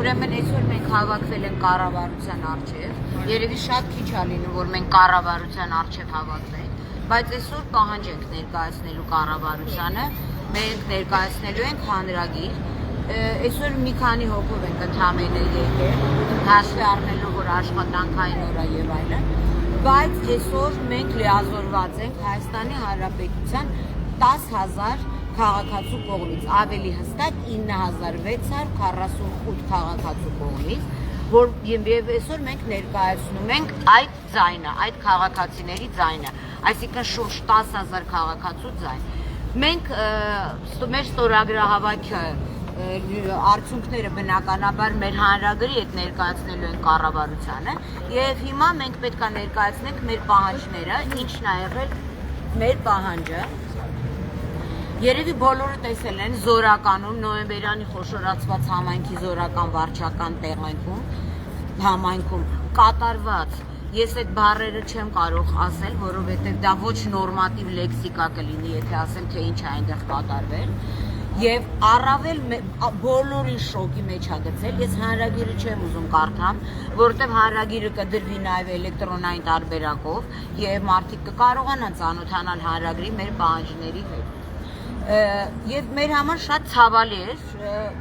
Ուրեմն այսօր մենք հավաքվել ենք կառավարության առջև, երևի շատ քիչ է լինում, որ մենք կառավարության առջև հավաքվենք, բայց այսօր պահանջ ենք ներկայացնելու կառավարությանը, մենք ներկայացնելու ենք հանրագիր, այսօր մի քանի հոգով ենք ընդամենը եկել, հաշվի առնելով, որ աշխատանքային օր է եւ այլն, բայց այսօր մենք լիազորված ենք Հայաստանի Հանրապետության 10,000 քաղաքացու կողմից, ավելի հստակ 9648 քաղաքացու կողմից, որ եւ այսօր մենք ներկայացնում ենք այդ ձայնը, այդ քաղաքացիների ձայնը, այսինքն շուրջ 10,000 քաղաքացու ձայն։ Մենք մեր ստորագրահավաքը արդյունքները բնականաբար մեր հանրագրի հետ ներկայացնելու են կառավարությանը եւ հիմա մենք պետք է ներկայացնենք մեր պահանջները, ինչն է եղել մեր պահանջը։ Երևի բոլորը տեսել են Զորականում նոյեմբերյանի խոշորացված համայնքի Զորական վարչական համայնքում կատարված, ես այդ բառերը չեմ կարող ասել, որովհետև դա ոչ նորմատիվ լեքսիկա կլինի, եթե ասեմ, թե ինչ է այնտեղ կատարվել, եւ առավել բոլորին շոկի մեջ է գցել, ես հանրագիրը չեմ ուզում կարդամ, որովհետև հանրագիրը կդրվի նաեւ էլեկտրոնային տարբերակով եւ մարդիկ կկարողանան ծանոթանալ հանրագրի մեր պահանջների հետ։ Եվ մեր համար շատ ցավալի էր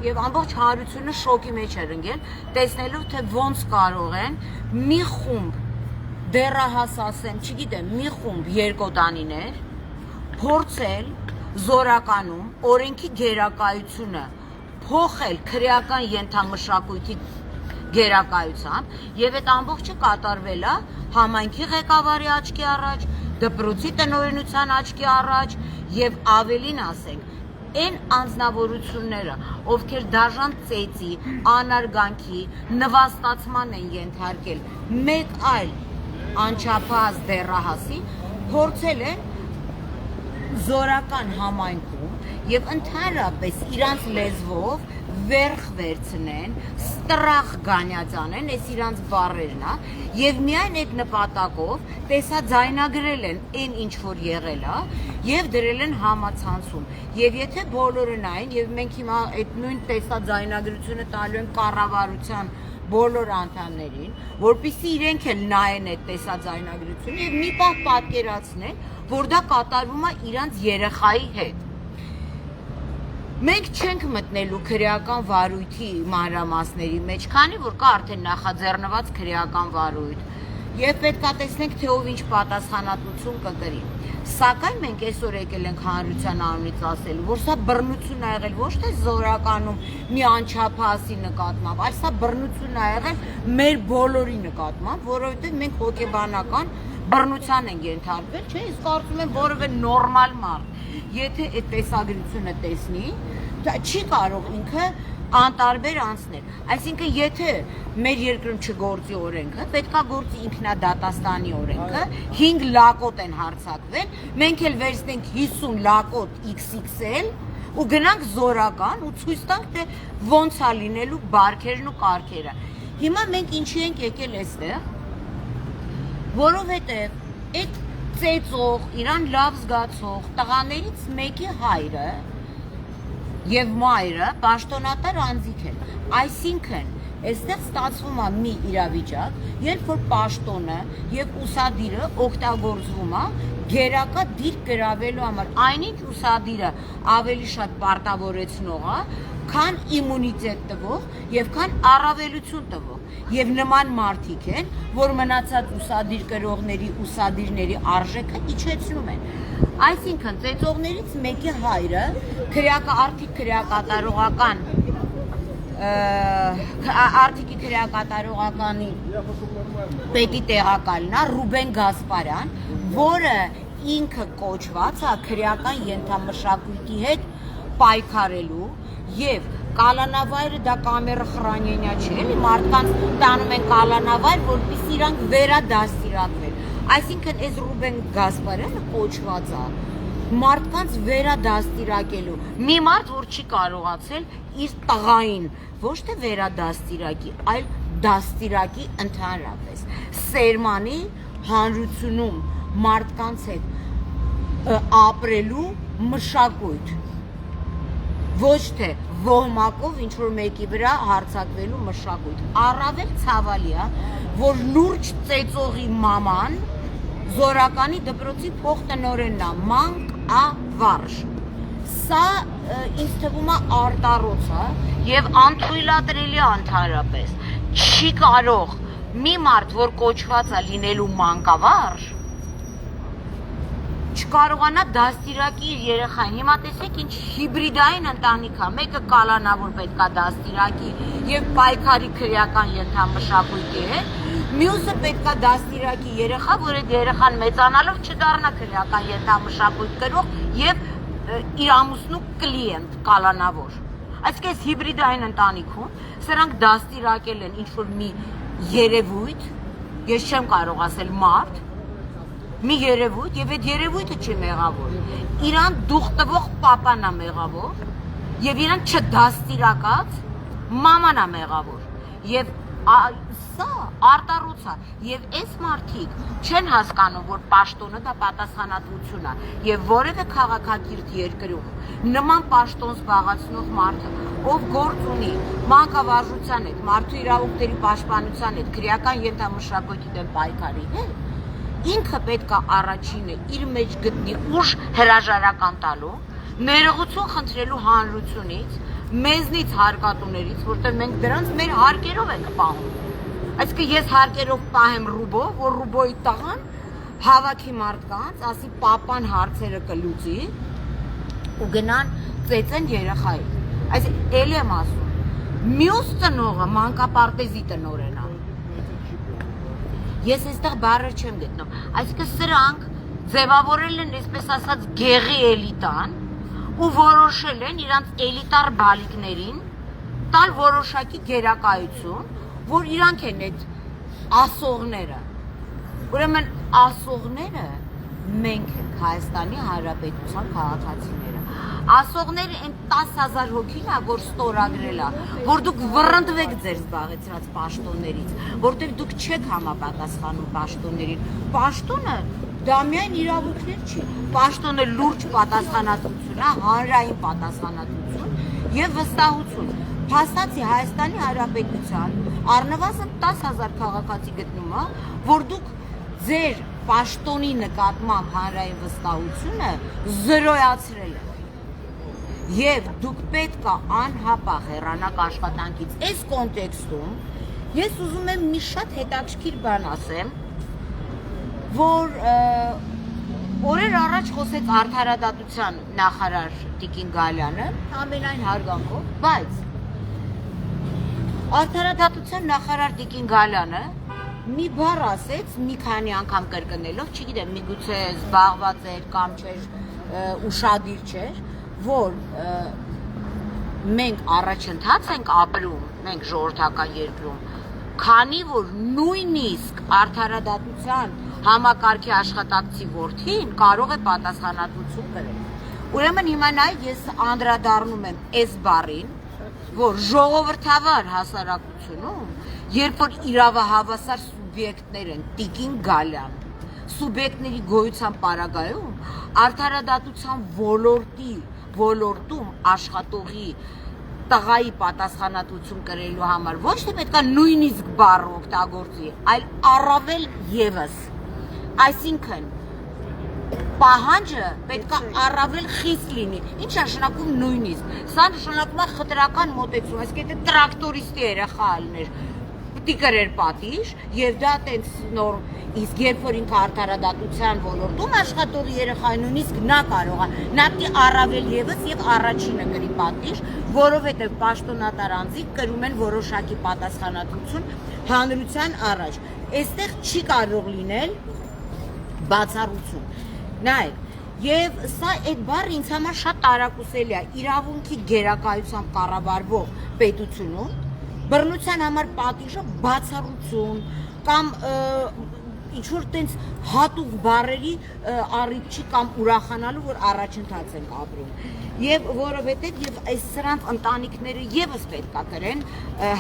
եւ ամբողջ հանրությունը շոկի մեջ էր ընկել, տեսնելով թե ոնց կարող են մի խումբ դեռահաս ասեմ, չգիտեմ, մի խումբ երկոտանիներ փորձել Զորականում օրենքի գերակայությունը փոխել քրեական ենթամշակույթի գերակայությամբ եւ այդ ամբողջը կատարվել է համայնքի ղեկավարի աչքի առաջ, դպրոցի տնօրինության աչքի առաջ եւ ավելին ասենք, այն անձնավորությունները, ովքեր դաժան ծեծի, անարգանքի, նվաստացման են ենթարկել մեկ այլ անչափահաս դեռահասի, փորձել են Զորական համայնքում եւ ընդհանրապես իրանց լեզվով վերխ վերցնեն, ստրախ գանյացանեն, այս իրանց բառերն է, եւ միայն այդ նպատակով տեսաձայնագրել են այն ինչ որ եղել է եւ դրել են համացանցում։ Եվ եթե բոլորը նային եւ մենք հիմա այդ նույն տեսաձայնագրությունը տալու ենք կառավարության բոլոր անդամներին, որպեսզի իրենք էլ նայեն այդ տեսաձայնագրությունը եւ մի պահ պատկերացնեն, որ դա կատարվում է իրանց երեխայի հետ։ Մենք չենք մտնելու քրեական վարույթի մանրամասների մեջ, քանի որ կա արդեն նախաձեռնված քրեական վարույթ եւ պետք է տեսնենք թե ով ինչ պատասխանատվություն կկրի։ Սակայն մենք այսօր եկել ենք հանրության անունից ասելու, որ սա բռնություն է եղել ոչ թե Զորականում մի անչափահասի նկատմամբ, այլ սա բռնություն է եղել մեր բոլորի նկատմամբ, որովհետեւ մենք հոգեբանական բռնության ենք ենթարկվել, չէ՞, իսկ կարծում եմ որևէ նորմալ մարդ, եթե այդ տեսագրությունը տեսնի, չի կարող ինքը անտարբեր անցնել։ Այսինքն, եթե մեր երկրում չգործի օրենքը, պետքա գործի ինքնադատաստանի օրենքը, 5 լակոտ են հարձակվել, մենք էլ վերցնենք 50 լակոտ XXL ու գնանք Զորական ու ցույց տանք, թե ոնց է լինելու բարքերն ու կարգերը։ Հիմա մենք ինչի ենք եկել այստեղ, որովհետև այդ ծեծող, իրան լավ զգացող տղաներից մեկի հայրը եւ մայրը պաշտոնատար անձիկ են։ Այսինքն, այստեղ ստացվում է մի իրավիճակ, երբ որ պաշտոնը եւ ուսադիրը օգտագործվում է գերակա դիրք գրավելու համար, այնինչ ուսադիրը ավելի շատ պարտավորեցնող է, քան իմունիտետ տվող եւ քան առավելություն տվող։ Եվ նման մարդիկ են, որ մնացած ուսադիր կրողների, ուսադիրների արժեքը իջեցնում են։ Այսինքն, ծեծողներից մեկի հայրը արդիկի քրեակատարողականի պետի տեղակալն է Ռուբեն Գասպարյան, որը ինքը կոչված է քրեական ենթամշակույթի հետ պայքարելու եւ կալանավայրը դա կամերա խրանյենյա չէ, էլի մարդկանց տանում են կալանավայր, որպեսզի իրանք վերադաստիարակվեն։ Այսինքն, այս Ռուբեն Գասպարյանը կոչված է մարդկանց վերադաստիարակելու։ Մի մարդ, որ չի կարողացել իր տղային ոչ թե վերադաստիարակի, այլ դաստիարակի ընդհանրապես։ Սերմանի հանրությունում մարդկանց հետ ապրելու մշակույթ։ Ոչ թե ոհմակով ինչ-որ մեկի վրա հարձակվելու մշակույթ։ Առավել ցավալի է, որ լուրջ ծեծողի մաման Զորականի դպրոցի փոխտնօրենն է, մանկավարժ։ Սա ինձ թվում է արտառոց է եւ անթույլատրելի է ընդհանրապես։ Չի կարող մի մարդ, որ կոչված է լինելու մանկավարժ, չկարողանա դաստիարակի իր երեխային։ Հիմա տեսեք ինչ հիբրիդային ընտանիք է, մեկը կալանավոր պետք է դաստիարակի եւ պայքարի քրեական ենթամշակույթի հետ, մյուսը պետք է դաստիարակի երեխա, որ այդ երեխան մեծանալով չդառնա քրեական ենթամշակույթ կրող եւ իր ամուսնու կլիենտ կալանավոր։ Այսինքն հիբրիդային ընտանիքում սրանք դաստիարակել են ինչ-որ մի երևույթ, ես չեմ կարող ասել մարդ, մի երևույթ եւ այդ երևույթը չի մեղավոր։ Իրան դուխ տվող պապան է մեղավոր եւ իրան չդաստիարակած մաման է մեղավոր։ Եվ սա արտառոց է եւ այս մարդիկ չեն հասկանում, որ պաշտոնը դա պատասխանատվություն է եւ որևէ քաղաքակիրթ երկրում նման պաշտոն զբաղեցնող մարդը, ով գործ ունի մանկավարժության հետ, մարդու իրավունքների պաշտպանության հետ, քրեական ենթամշակույթի դեմ պայքարի հետ, ինքը պետք է առաջինը իր մեջ գտնի ուժ հրաժարական տալու, ներողություն խնդրելու հանրությունից, մեզնից հարկատուներից, որտեղ մենք դրանց մեր հարկերով ենք պահում։ Այսինքն ես հարկերով պահեմ ռուբո, որ ռուբոյի տղան հավաքի մարդկանց, ասի պապան հարցերը կլուծի ու գնան ծեծեն երեխայի։ Այսինքն էլի եմ ասում, մյուս տնողը մանկապարտեզի տնօրենն է։ Ես այստեղ բառեր չեմ գտնում։ Այսինքն սրանք ձևավորել են, այսպես ասած, գեղի էլիտան ու որոշել են իրանց էլիտար բալիկներին տալ որոշակի գերակայություն, որ իրանք են այդ ասողները։ Ուրեմն ասողները մենք ենք, Հայաստանի Հանրապետության քաղաքացիները։ Ասողները այն 10,000 հոգին է, որ ստորագրել է, որ դուք վռնդվեք ձեր զբաղեցրած պաշտոններից, որտեղ դուք չեք համապատասխանում պաշտոններին։ Պաշտոնը դա միայն իրավունքներ չի, պաշտոնը լուրջ պատասխանատվություն է, հանրային պատասխանատվություն եւ վստահություն։ Փաստացի Հայաստանի Հանրապետության առնվազն 10,000 քաղաքացի գտնում է, որ դուք ձեր պաշտոնի նկատմամբ հանրային վստահությունը զրոյացրել եք։ Եվ դուք պետք է անհապաղ հեռանաք աշխատանքից։ Այս կոնտեքստում ես ուզում եմ մի շատ հետաքրքիր բան ասեմ, որ օրեր առաջ խոսեց արդարադատության նախարար Տիկին Գալյանը, ամենայն հարգանքով, բայց արդարադատության նախարար Տիկին Գալյանը մի բառ ասեց, մի քանի անգամ կրկնելով, չգիտեմ, միգուցե զբաղված էր կամ չէր, ուշադիր չէր, որ մենք առաջընթաց ենք ապրում, մենք ժողովրդական երկրում, քանի որ նույնիսկ արդարադատության համակարգի աշխատակցի որդին կարող է պատասխանատվություն կրել։ Ուրեմն հիմա նայեք, ես անդրադառնում եմ այս բառին, որ ժողովրդավար հասարակությունում, երբ որ իրավահավասար սուբյեկտներ են, Տիկին Գալյան, սուբյեկտների գոյության պարագայում, արդարադատության ոլորտում աշխատողի տղայի պատասխանատվություն կրելու համար ոչ թե պետք է նույնիսկ բառ օգտագործի, այլ առավել եւս։ Այսինքն պահանջը պետք է առավել խիստ լինի։ Ինչ է նշանակում նույնիսկ։ Սա նշանակում է խտրական մոտեցում, այսինքն եթե տրակտորիստի երեխա ալներ, պիտի կրեր պատիժ եւ դա տենց նոր, իսկ երբ որ ինքը արդարադատության ոլորտում աշխատող երեխան նույնիսկ նա կարող է, նա պիտի առավել եւս եւ առաջինը կրի պատիժ, որովհետեւ պաշտոնատար անձիկ կրում են որոշակի պատասխանատվություն հանրության առաջ։ Այստեղ չի կարող լինել բացառություն։ Նայեք, եւ սա այդ բառը ինձ համար շատ տարակուսելի է իրավունքի գերակայությամբ կառավարվող պետությունում բռնության համար պատիժը բացառություն կամ ինչ որ տենց հատուկ բառերի առիթ չի կամ ուրախանալու, որ առաջընթաց ենք ապրում։ Եվ որովհետև եւ այս սրանց ընտանիքները եւս պետքա կրեն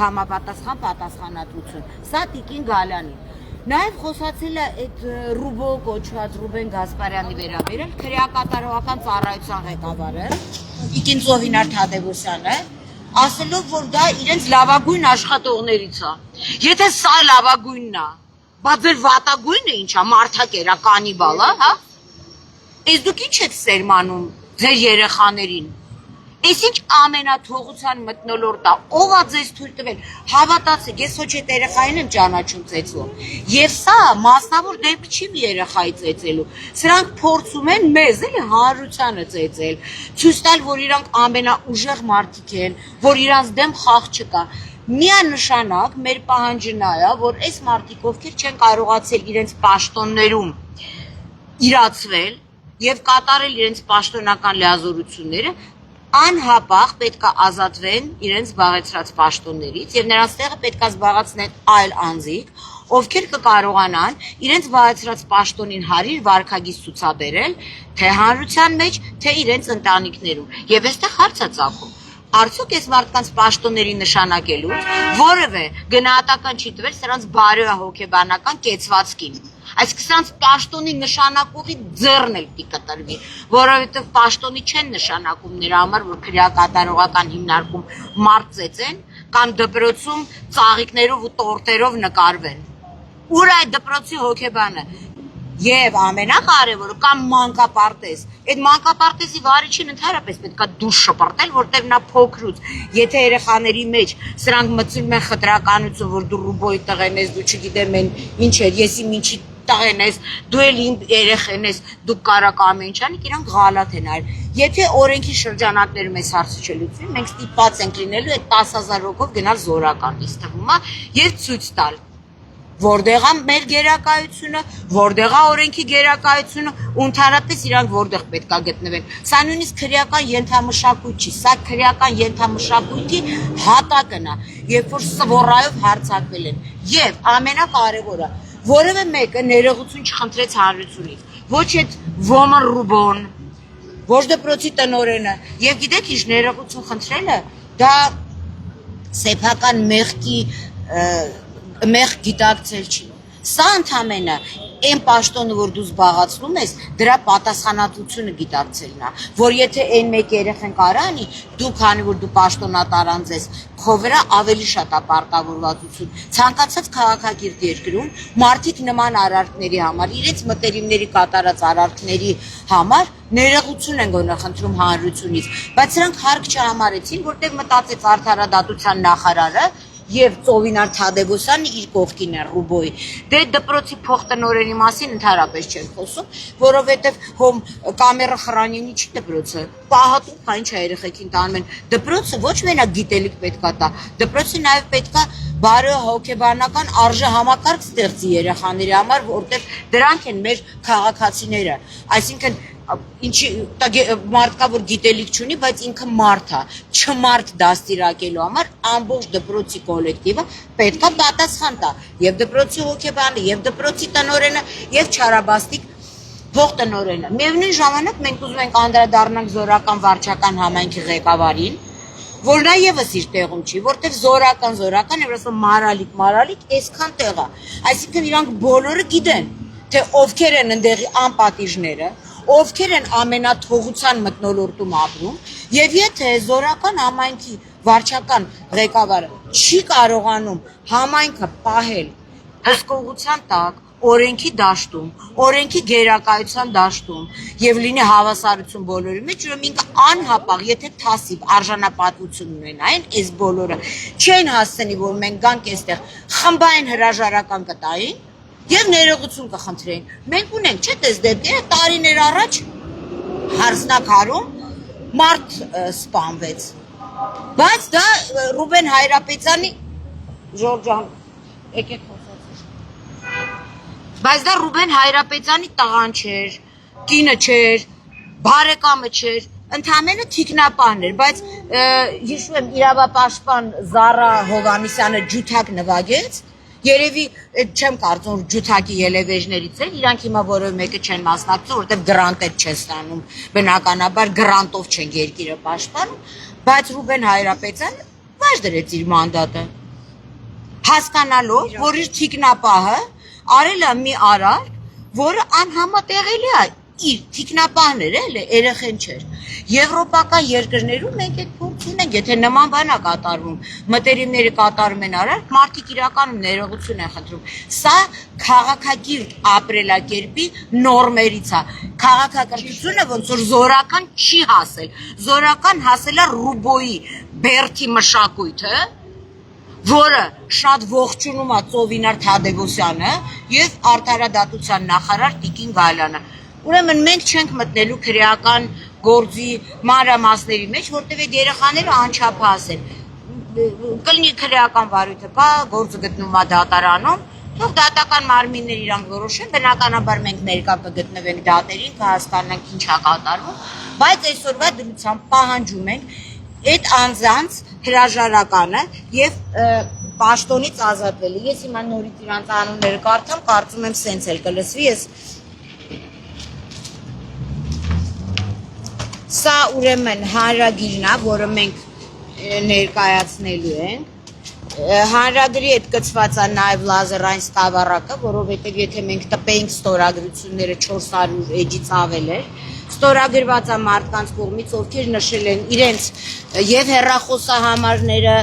համապատասխան պատասխանատվություն։ Սա Տիկին Գալյանին։ Նաև խոսացել է այդ Ռուբո կոչված Ռուբեն Գասպարյանի վերաբերել քրեակատարողական ծառայության ղեկավարը Տիկին Ծովինար Թադևոսյանը, ասելով, որ դա իրենց լավագույն աշխատողներից է։ Եթե սա լավագույնն է, բա ձեր վատագույնը ի՞նչ է, մարդակերա, կանիբալ է, հա։ Իսկ դուք ի՞նչ եք սերմանում ձեր երեխաներին։ Այս ինչ ամենաթողության մթնոլորտ է, ով է ձեզ թույլ տվել, հավատացեք, ես ոչ այդ երեխային եմ ճանաչում ծեծում, եւ սա մասնավոր դեպք չի մի երեխայի ծեծելու, սրանք փորձում են մեզ էլի հանրությանը ծեծել, ցույց տալ, որ իրանք ամենաուժեղ մարդիկ են, որ իրանց դեմ խաղ չկա։ Միանշանակ մեր պահանջը նա է, որ այս մարդիկ, ովքեր չեն կարողացել իրենց պաշտոններում իրացվել եւ կատարել իրենց պաշտոնական լիազորությունները, անհապաղ պետք է ազատվեն իրենց զբաղեցրած պաշտոններից եւ նրանց տեղը պետք է զբաղեցնեն այլ անձիկ, ովքեր կկարողանան իրենց զբաղեցրած պաշտոնին հարիր վարքագիծ ցուցաբերել թե հանրության մեջ, թե իրենց ընտանիքներում։ Եվ այստեղ հարց է ծագում. արդյոք այս մարդկանց պաշտոնների նշանակելուց որևէ գնահատական չի տվել սրանց բարոյահոգեբանական կեցվածքին։ Այսինքն սրանց պաշտոնի նշանակողի ձեռն էլ պիտի կտրվի, որովհետև պաշտոնի չեն նշանակում նրա համար, որ քրեակատարողական հիմնարկում մարդ ծեծեն կամ դպրոցում ծաղիկներով ու տորտերով նկարվեն։ Ուր այդ դպրոցի հոգեբանը։ Եվ ամենակարևորը կամ մանկապարտեզ, այդ մանկապարտեզի վարիչին ընդհանրապես պետք է դուրս շպրտել, որտեղ նա փոքրուց, եթե երեխաների մեջ սրանք մտցնում են խտրականություն, որ դու Ռուբոյի տղեն ես, դու չգիտեմ են ինչ էր, եսի ինչի տղեն ես, դու էլ իմ երեխեն ես, դու կարակ ամեն ինչ անեք, իրանք գալատ են այլ։ Եթե օրենքի շրջանակներում այս հարցը չլուծվի, մենք ստիպված ենք լինելու այդ 10,000 հոգով գնալ զորական, ինձ թվում է, եւ ցույց տալ որտեղ է մեր գերակայությունը, որտեղ է օրենքի գերակայությունը, ու ընդհանրապես իրանք որտեղ պետք է գտնվեն։ Սա նույնիսկ քրեական ենթամշակույթ չի, սա քրեական ենթամշակույթի հատակն է, երբ որ սվորայով հարձակվել են։ Եվ ամենակարևորը, որևէ մեկը ներողություն չխնդրեց հանրությունից, ոչ այդ Ոմն Ռուբոն, ոչ դպրոցի տնօրենը, եւ գիտեք ինչ ներողություն խնդրելը, դա սեփական մեղք գիտակցել չի։ Սա ընդամենը այն պաշտոնը, որ դու զբաղացնում ես, դրա պատասխանատվությունը գիտակցելն է, որ եթե այն մեկ երեխան կարանի, դու քանի որ դու պաշտոնատար անձ ես, քո վրա ավելի շատ է պարտավորվածություն։ Ցանկացած քաղաքակիրթ երկրում մարդիկ նման արարքների համար, իրենց մտերիմների կատարած արարքների համար ներողություն են գոնե խնդրում հանրությունից, բայց սրանք հարկ չհամարեցին, որտեղ մտածեց արդարադատության նախարարը եւ Ծովինար Թադևոսյանը իր կողքին է Ռուբոյի։ Դե դպրոցի փոխտնօրենի մասին ընդհանրապես չեմ խոսում, որովհետեւ հոմ կամերա խրանյունի չի դպրոցը։ Պահատում ինչ է երեխեքին տանում են։ Դպրոցը ոչ մենակ գիտելիք պետքա տա, դպրոցը նաեւ պետքա բարոյահոգեբանական արժե համակարգ ստեղծի երեխաների համար, որտեղ դրանք են մեր քաղաքացիները։ Այսինքն ինչի մարդկա որ գիտելիք չունի, բայց ինքը մարդ է, չմարդ դաստիարակելու համար ամբողջ դպրոցի կոլեկտիվը պետքա պատասխան տա, եւ դպրոցի հոգեբանը, եւ դպրոցի տնօրենը, եւ չարաբաստիկ փոխտնօրենը։ Միևնույն ժամանակ մենք ուզում ենք անդրադառնանք զորական վարչական համայնքի ղեկավարին, որ նա եւս իր տեղում չի, որտեղ զորական, եւ ասում մարալիկ, այսքան տեղ է։ Այսինքն իրանք բոլորը գիտեն, թե ովքեր են ընդեղի անպատիժները, ովքեր են ամենաթողության մթնոլորտում ապրում, եւ եթե զորական համայնքի վարչական ղեկավարը չի կարողանում համայնքը պահել հսկողության տակ, օրենքի դաշտում, օրենքի գերակայության դաշտում եւ լինի հավասարություն բոլորի մեջ, ուրեմն ինքը անհապաղ, եթե թասիվ արժանապատվություն ունենային, այս բոլորը չեն հասցնի, որ մենք գանք այստեղ խմբային հրաժարական կտային եւ ներողություն կխնդրեին։ Մենք ունենք, չէ՞, դες դեպքերը տարիներ առաջ Հարսնակարում մարդ սպանվեց։ Բայց դա Ռուբեն Հայրապետյանի Ժորժան, եկեք խոսացեք։ Բայց դա Ռուբեն Հայրապետյանի տղան չէր, կինը չէր, բարեկամը չէր, ընդամենը թիկնապահն էր, բայց հիշում եմ իրավապաշտպան Զարա Հովհաննիսյանը ջութակ նվագեց Երևի չեմ կարծում ջութակի ելևեժներից են, իրանք հիմա որևէ մեկը չեն մասնակցում, որովհետև գրանտ էլ չեն ստանում, բնականաբար գրանտով չեն երկիրը պաշտպանում, բայց Ռուբեն Հայրապետյանը վայր դրեց իր մանդատը, հասկանալով, որ իր թիկնապահը արել է մի արար, որը անհամատեղելի է իր թիկնապահն էր, էլի երեխեն չէր։ Եվրոպական երկրներում մենք այդ փորձ ունենք, եթե նման բան է կատարվում, մտերիմները կատարում են արար, մարդիկ իրականում ներողություն են խնդրում։ Սա քաղաքակիրթ ապրելակերպի նորմերից է։ Քաղաքակրթությունը ոնց որ զորական չի հասել։ Զորական հասել է Ռուբոյի Բերթի մշակույթը, որը շատ ողջունում է Ծովինար Թադևոսյանը եւ Արդարադատության նախարար Տիկին Գալյանը։ Ուրեմն մենք չենք մտնելու քրեական գործի մանրամասների մեջ, որտեղ այդ երեխաները անչափահաս են։ Կլինի քրեական վարույթը կա, գործը գտնվում է դատարանում, թող դատական մարմիններ իրանք որոշեն, բնականաբար մենք ներկա կգտնվենք դատերին, կհասկանանք ինչ է կատարվում, բայց այսօրվա դրությամբ պահանջում ենք այդ անձանց հրաժարականը եւ պաշտոնից ազատվելը։ Ես հիմա նորից իրանց անունները կարդամ, կարծում եմ սենց էլ կլսվի, ես Սա ուրեմն հանրագիրն է, որը մենք ներկայացնելու ենք։ Հանրագրի հետ կցված է նաև լազերային սկավառակը, որովհետև եթե մենք տպեինք ստորագրությունները 400 էջից ավել էր, ստորագրված է մարդկանց կողմից, ովքեր նշել են իրենց եւ հեռախոսահամարները,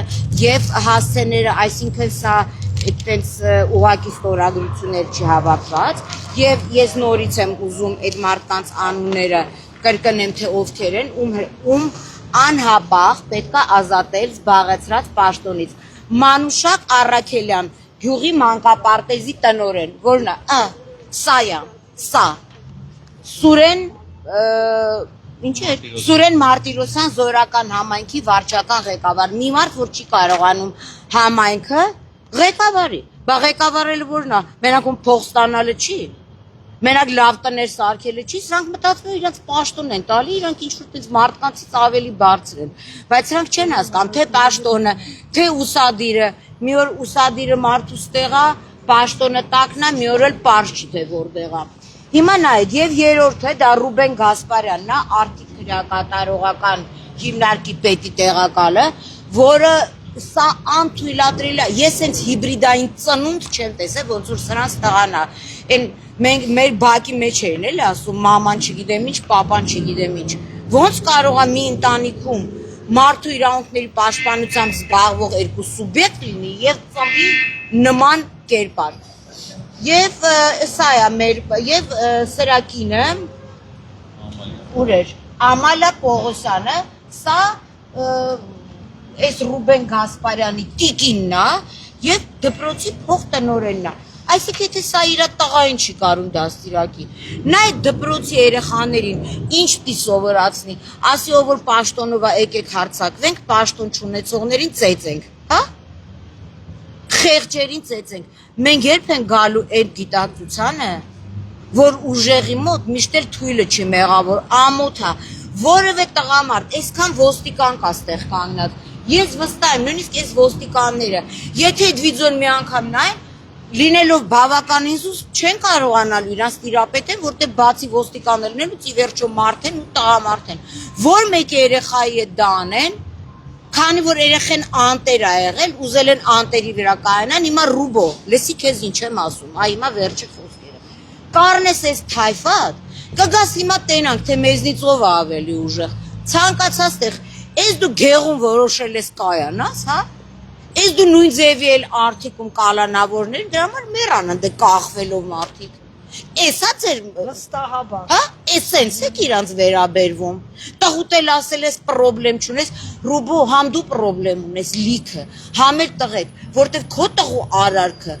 եւ հասցեները, այսինքն սա այդպես ուղակի ստորագրություններ չի հավաքված, եւ ես նորից եմ ուզում այդ մարդկանց անունները կրկնեմ, թե ովքեր են, ում անհապաղ պետք է ազատել զբաղեցրած պաշտոնից։ Մանուշակ Առաքելյան, գյուղի մանկապարտեզի տնօրեն, որն է, սա, Սուրեն, Սուրեն Մարտիրոսյան զորական համայնքի վարչական ղեկավար, մի մարդ, որ չի կարողանում համայնքը ղեկավարի, բա ղեկավարելը որն է, մենակ ում փող ստանալը չի, մենակ լավ տներ սարքելը չի, սրանք մտածում են իրենց պաշտոն են տալի, իրանք ինչ-որ տենց մարդկանցից ավելի բարձր են, բայց սրանք չեն հասկանում, թե պաշտոնը, թե ուսադիրը, մի օր ուսադիրը մարդուց տեղա, պաշտոնը տակնա, մի օր էլ պարզ չի, թե որտեղ է։ Հիմա նայեք, եւ երրորդը դա Ռուբեն Գասպարյանն է, Արտիկ քրեակատարողական հիմնարկի պետի տեղակալը, որը սա անթույլատրելի է, ես հենց հիբրիդային ծնունդ չեմ տեսել, ոնց որ սրանց տղան է, այն մենք մեր բակի մեջ էին էլի ասում, մաման չգիտեմ ինչ, պապան չգիտեմ ինչ, ոնց կարող է մի ընտանիքում մարդու իրավունքների պաշտպանությամբ զբաղվող երկու սուբյեկտ լինի եւ ծնվի նման կերպար։ Եվ սա է մեր եւ սրակինը ուր էր Ամալա Պողոսյանը, սա այս Ռուբեն Գասպարյանի տիկինն է եւ դպրոցի փոխտնօրենն է։ Այսինքն եթե սա իր տղային չի կարում դաստիարակի, նա այդ դպրոցի երեխաներին ինչ պիտի սովորացնի, ասի ով որ պաշտոնով է եկեք հարձակվենք, պաշտոն չունեցողներին ծեծենք, հա? Խեղճերին ծեծենք։ Մենք երբ են գալու այդ գիտակցությանը, որ ուժեղի մոտ միշտ էլ թույլը չի մեղավոր, ամոթ է, որևէ տղամարդ, այսքան ոստիկան կա ստեղ կանգնած։ Ես վստահ եմ, նույնիսկ այս ոստիկանները, եթե այդ վիդեոն մի անգամ նայեն, լինելով բավականին զուս չեն կարողանալու իրանց տիրապետեն, որտեղ բացի ոստիկաններնից ի վերջո մարդ են ու տղամարդ են, որ մեկի երեխայի հետ դա անեն, քանի որ երեխեն անտեր ա եղել, ուզել են անտերի վրա կայանան, հիմա Ռուբո, լսի քեզ ինչ եմ ասում, այ հիմա վերջի խոսքերը։ Կառնես այս թայֆատ, կգաս հիմա տենանք, թե մեզնից ով է ավելի ուժեղ։ Ցանկացած տեղ, այս դու գեղուն որոշել ես կայանաս, հա? Այս դու նույն ձևի էլ արդիկում կալանավորներ, դրա համար մեռան ընդ կախվելով մարդիկ։ Էսա ձեր վստահաբար։ Հա, էսենց եք իրանց վերաբերվում։ Տղուտել ասել ես պրոբլեմ չունես, Ռուբո համ դու պրոբլեմ ունես լիքը, համ էլ տղեկ, որտեղ քո տղու արարքը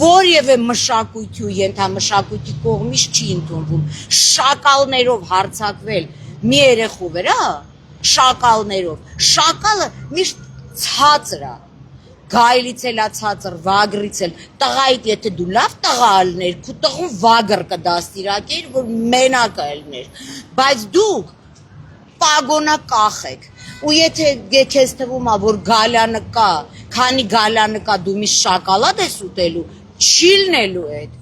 որևէ մշակույթի ու ենթամշակույթի կողմից չի ընդունվում։ Շակալներով հարձակվել մի երեխու վրա, շակալներով։ Շակալը միշտ ցածր է։ Գայլից էլ ցածր, վագրից էլ, տղայիդ եթե դու լավ տղա ալներ, քու տղուն վագր կդաստիարակեր, որ մենակ ալներ, բայց դուք պագոնա կախեք, ու եթե քեզ թվում է, որ Գալյանը կա, քանի գալանկա դու մի շոկոլադ ես ուտելու, չիլնելու այդ,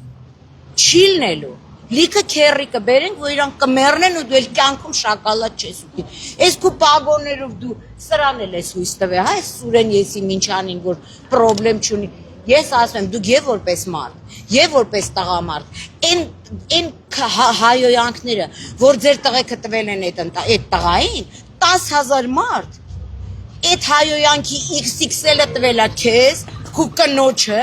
չիլնելու։ Լիքը քերի կբերենք, որ իրանք կմեռնեն ու դու էլ կյանքում շոկոլադ չես ուտի։ Այս քո պագոներով դու սրան էլ ես հույս տվել, հա, այս Սուրեն եսի մինչանին, որ պրոբլեմ չունի։ Ես ասում եմ, դուք եւ որպես մարդ, եւ որպես տղամարդ, այն հայոյանքները, որ ձեր տղեկը տվել են այդ տղային, 10,000 մարդ, այդ հայոյանքի XXL-ը տվելա քեզ, քո կնոջը,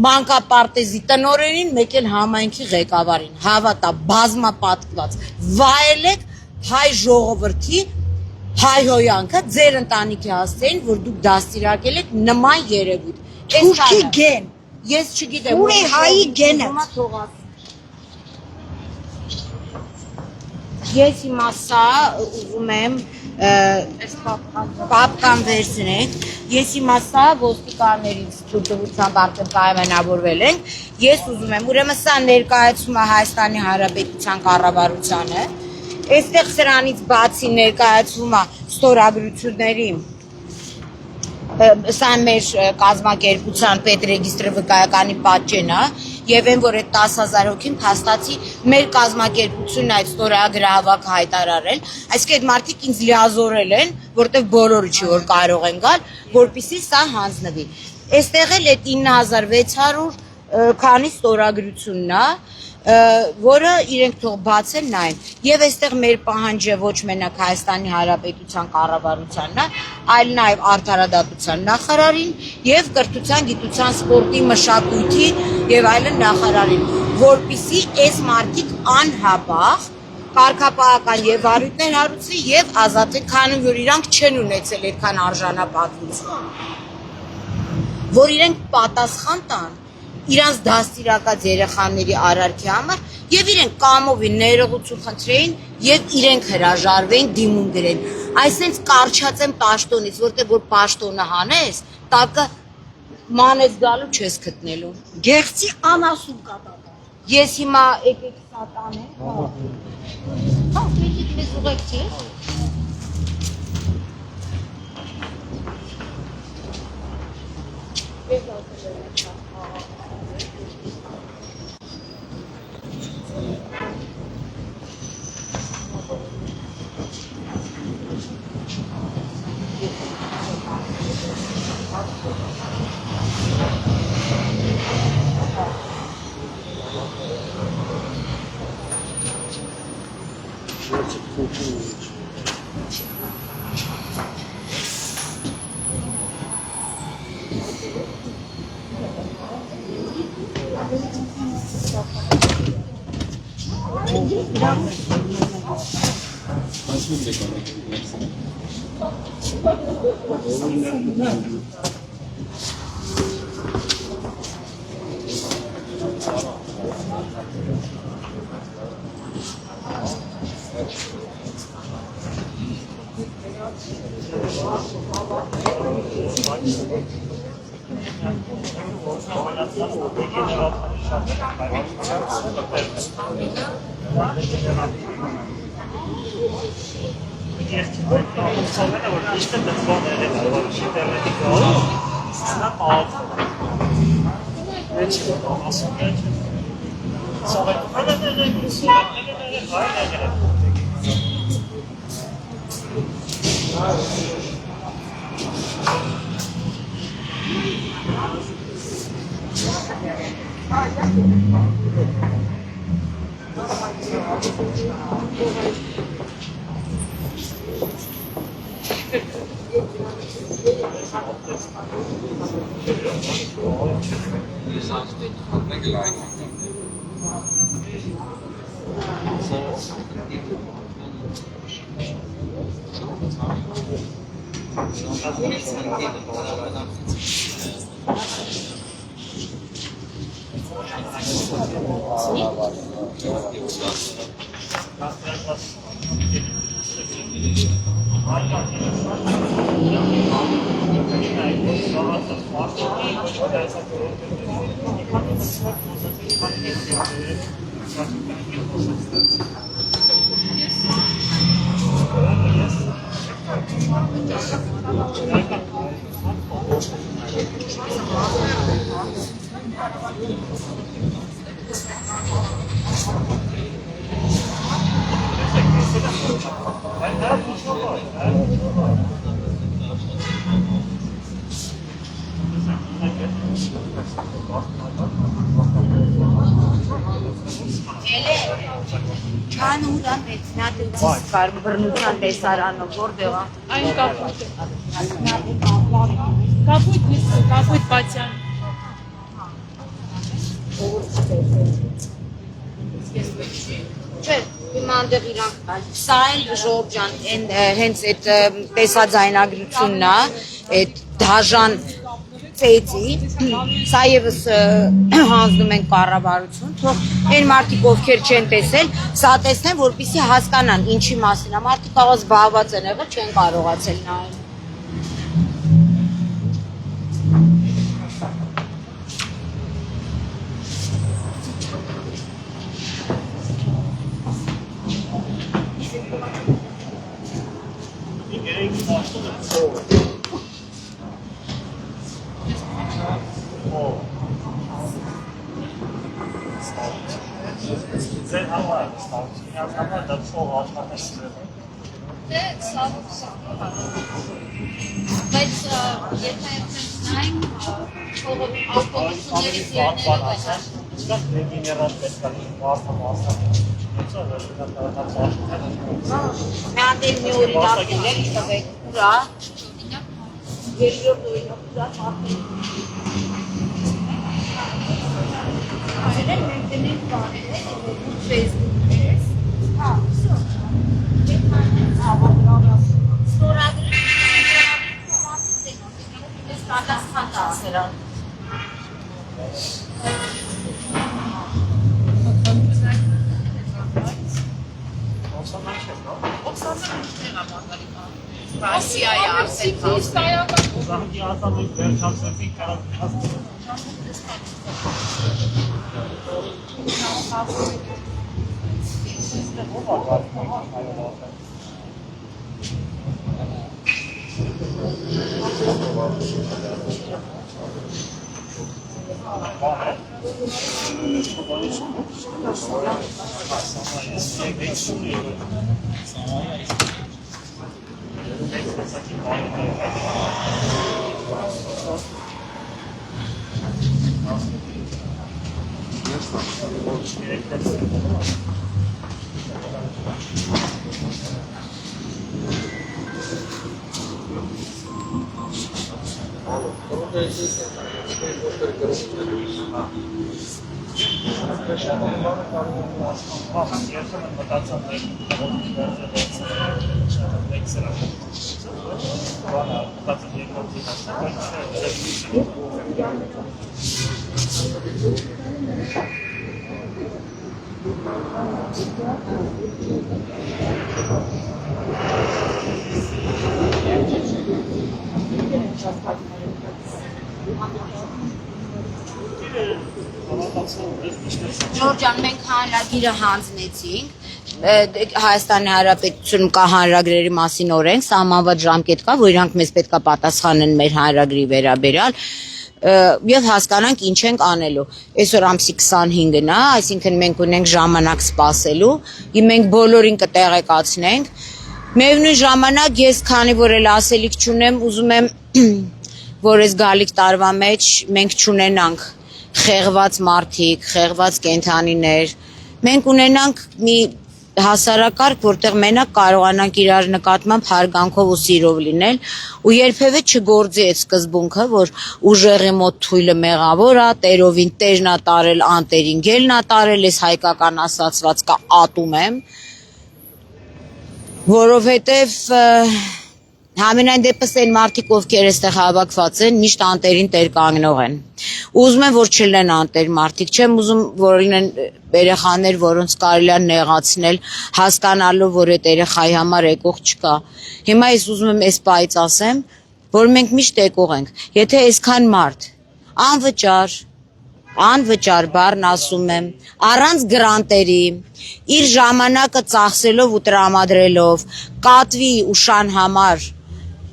մանկապարտեզի տնօրենին, մեկ էլ համայնքի ղեկավարին, հավատա, բազմապատկված, վայելեք հայ ժողովրդի հայհոյանքը, ձեր ընտանիքի հասցեին, որ դուք դաստիարակել եք նման երևույթ։ Թուրքի գեն։ Ես չգիտեմ, ուր է հայի գենը։ Ես հիմա սա ուզում եմ պապկան վերցնենք, ես հիմա սա ոստիկաններից թույլտվությամբ արդեն պայմանավորվել ենք, ես ուզում եմ, ուրեմն սա ներկայացում է Հայաստանի Հանրապետության կառավարությանը, այստեղ սրանից բացի ներկայացվում է ստորագրությունների սա մեր կազմակերպության պետրեգիստրի վկայականի պատճենն է եւ այն որ այդ 10,000 հոգին փաստացի մեր կազմակերպությունն այդ ստորագրահավաք հայտարարել, այսինքն այդ մարդիկ ինձ լիազորել են, որտեվ բոլորը չի որ կարող են գալ, որպեսզի սա հանձնվի։ Այստեղ էլ այդ 9600 քանի ստորագրությունն է, որը իրենք թող բացեն նայեն։ Եվ այստեղ մեր պահանջը ոչ մենակ Հայաստանի Հանրապետության կառավարությանն է, այլ նաև Արդարադատության նախարարին եւ Կրթության, Գիտության, Սպորտի, Մշակույթի եւ այլն նախարարին, որպեսզի այս մարդիկ անհապաղ կարգապահական եւ վարույթներ հարուցվի եւ ազատվեն, քանի որ իրանք չեն ունեցել այդքան արժանապատվություն, որ իրենք պատասխան տան իրանց դաստիարակած երեխաների արարքի համար եւ իրենք կամովին ներողություն խնդրեին եւ իրենք հրաժարվեին դիմում գրեն։ Այսինքն կարճացեմ պաշտոնից, որտեղ որ պաշտոնը հանես, տակը մանես գալու չես գտնելու։ Գեղցի անասուն կատակա։ Ես հիմա եկեք սատանեմ։ Հա, եկեք մեզ ուղեկցի։ Չան ուրան մեծնատից կար բռնության տեսարանով, որտեղ է։ Այն կապույտ է։ Կապույտ Բացյան։ Չէ, հիմա այնտեղ իրանք սա էլ Ժողով ջան, հենց այդ տեսաձայնագրությունն է, այդ դաժան ծեծի, սա եւս հանձնում են կառավարություն, թող այն մարդիկ ովքեր չեն տեսել, սա տեսնեն, որպեսզի հասկանան ինչի մասին է, մարդիկ աղա զբաղված են եղել, չեն կարողացել նայել։ Ձեր համար ստացվում համար դա փող աշխատանք Դե սավոք սա։ Բայց եթե նայենք ավտոբուսներից ելնելով այս Դա գեներալ պետք է մարդը մասնակցի։ Միանդել մի օրինակ դեր տվեք, ուրա։ Երկրորդ օրինակ ուրա մարդը։ Այրեն մենք դնենք բաներ, Facebook-ից։ Հա, всё։ Ռասիայի արսենալ։ Զանգի ատամի վերջացրեցին կարողացած Ջորջան, մենք հանրագիրը հանձնեցինք, Հայաստանի Հանրապետությունում կա հանրագրերի մասին օրենք, սահմանված ժամկետ կա, որ իրանք մեզ պետք է պատասխանեն մեր հանրագրի վերաբերյալ եւ հասկանանք ինչ ենք անելու։ Այսօր ամսի 25-ն է, այսինքն մենք ունենք ժամանակ սպասելու, եւ մենք բոլորին կտեղեկացնենք։ Միևնույն ժամանակ ես քանի որ էլ ասելիք չունեմ, ուզում եմ որ այս գալիք տարվա մեջ մենք չունենանք խեղված մարդիկ, խեղված կենդանիներ, մենք ունենանք մի հասարակարգ, որտեղ մենակ կարողանանք իրար նկատմամբ հարգանքով ու սիրով լինել ու երբևէ չգործի այդ սկզբունքը, որ ուժեղի մոտ թույլը մեղավոր է, տերովին տերն է տարել, անտերին գելն է տարել, ես հայկական ասացվածքա ատում եմ, որովհետև Համենայն դեպս այն մարդիկ, ովքեր այստեղ հավաքված են, միշտ անտերին տեր կանգնող են։ Ուզում եմ, որ չլինեն անտեր մարդիկ, չեմ ուզում, որ լինեն երեխաներ, որոնց կարելի է նեղացնել, հասկանալով, որ այդ երեխայի համար եկող չկա։ Հիմա ես ուզում եմ այս պահից ասեմ, որ մենք միշտ եկող ենք։ Եթե այսքան մարդ անվճար բառն ասում եմ, առանց գրանտերի, իր ժամանակը ծախսելով ու տրամադրելով, կատվի ու շան համար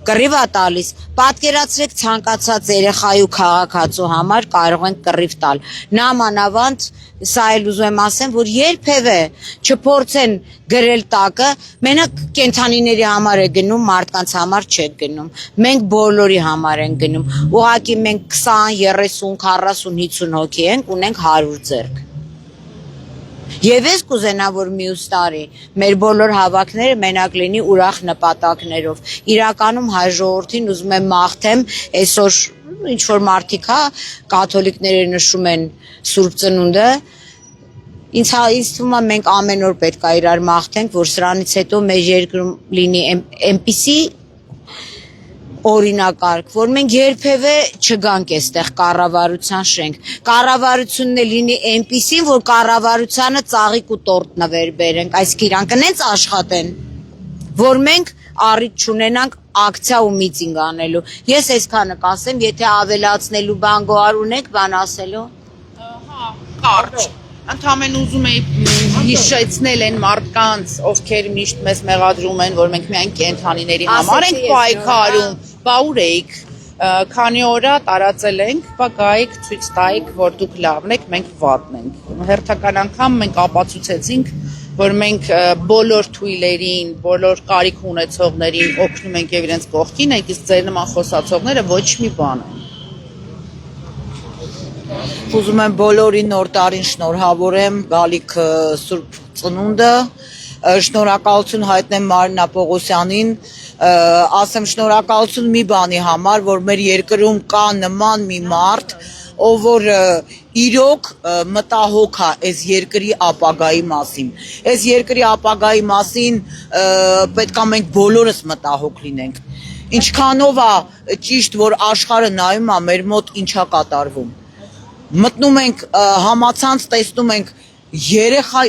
կռիվ է տալիս։ Պատկերացրեք ցանկացած երեխայի ու քաղաքացու համար կարող են կռիվ տալ։ Նամանավանդ սա էլ ուզում եմ ասեմ, որ երբևէ չփորձեն գրել տակը, մենակ կենթանիների համար է գնում, մարդկանց համար չէ գնում։ Մենք բոլորի համար ենք գնում։ Ուղղակի մենք 20, 30, 40, 50 հոգի ենք, ունենք 100 ձեռք։ Եվ ես կուզենա, որ մյուս տարի մեր բոլոր հավաքները մենակ լինի ուրախ նպատակներով։ Իրականում հայ ժողովրդին ուզում եմ մաղթեմ, այսօր ինչ որ մարդիկ, կաթոլիկները նշում են Սուրբ Ծնունդը, ինձ թվում է մենք ամեն օր պետք է իրար մաղթենք, որ սրանից հետո մեր երկրում լինի այնպիսի օրինակարգ, որ մենք երբևէ չգանք այստեղ կառավարության շենք։ Կառավարությունն է լինի այնպիսին, որ կառավարությանը ծաղիկ ու տորտ նվեր բերենք, այսինքն իրանք նենց աշխատեն, որ մենք առիթ չունենանք ակցիա ու միտինգ անելու։ Ես այսքանը կասեմ, եթե ավելացնելու բան գոհար ունեք, բան ասելու։ Հա, կարճ։ Ընդհանրեն ուզում էի հիշեցնել այն մարդկանց, ովքեր միշտ մեզ մեղադրում են, որ մենք միայն կենթանիների համար ենք պայքարում, բա ուր էիք, քանի օրա տարածել ենք, բա գայիք ցույց տայիք, որ դուք լավն եք, մենք վատն ենք։ Հերթական անգամ մենք ապացուցեցինք, որ մենք բոլոր թույլերին, բոլոր կարիք ունեցողներին օգնում ենք եւ իրենց կողքին ենք, իսկ ձեր նման խոսացողները ոչ մի բան են։ Ուզում եմ բոլորին նոր տարին շնորհավորեմ գալիք Սուրբ Ծնունդը, շնորհակալություն հայտնեմ Մարինա Պողոսյանին, ասեմ շնորհակալություն մի բանի համար, որ մեր երկրում կա նման մի մարդ, ով որ իրոք մտահոգ է այս երկրի ապագայի մասին։ Այս երկրի ապագայի մասին պետք է մենք բոլորս մտահոգ լինենք։ Ինչքանով է ճիշտ, որ աշխարհը նայում է մեր մոտ ինչա կատարվում։ Մտնում ենք համացանց, տեսնում ենք երեխա,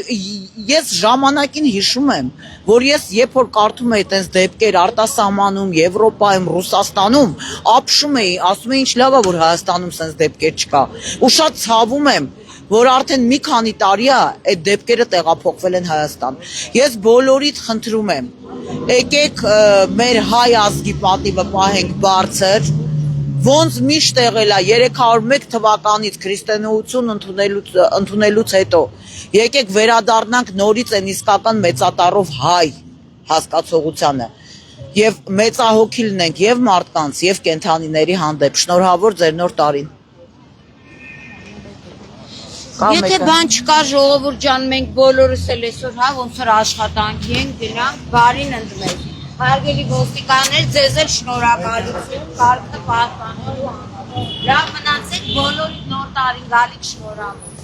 ես ժամանակին հիշում եմ, որ ես երբ որ կարդում էի այդպես դեպքեր արտասահմանում, Եվրոպայում, Ռուսաստանում, ապշում էի, ասում էի ինչ լավ է, որ Հայաստանում sense դեպքեր չկա։ Ու շատ ցավում եմ, որ արդեն մի քանի տարի է այդ դեպքերը տեղափոխվել են Հայաստան։ Ես բոլորիդ խնդրում եմ, եկեք մեր հայ ազգի պատիվը պահենք բարձր, ոնց միշտ եղել է 301 թվականից քրիստոնեություն ընդունելուց հետո եկեք վերադառնանք նորից այն իսկական մեծատառով հայ հասկացողությանը եւ մեծահոգի լինենք եւ մարդկանց եւ կենթանիների հանդեպ։ Շնորհավոր ձեր նոր տարին։ Եթե բան չկա, ժողովուրդ ջան, մենք բոլորս էլ այսօր ոնց որ աշխատանքի ենք գնանք, բարին ընդմենք։ Հարգելի ոստիկաններ, ձեզ էլ շնորհակալություն, կարգը պահպանելու համար։ Լավ մնացեք, բոլորիդ նոր տարին գալիք շնորհավոր։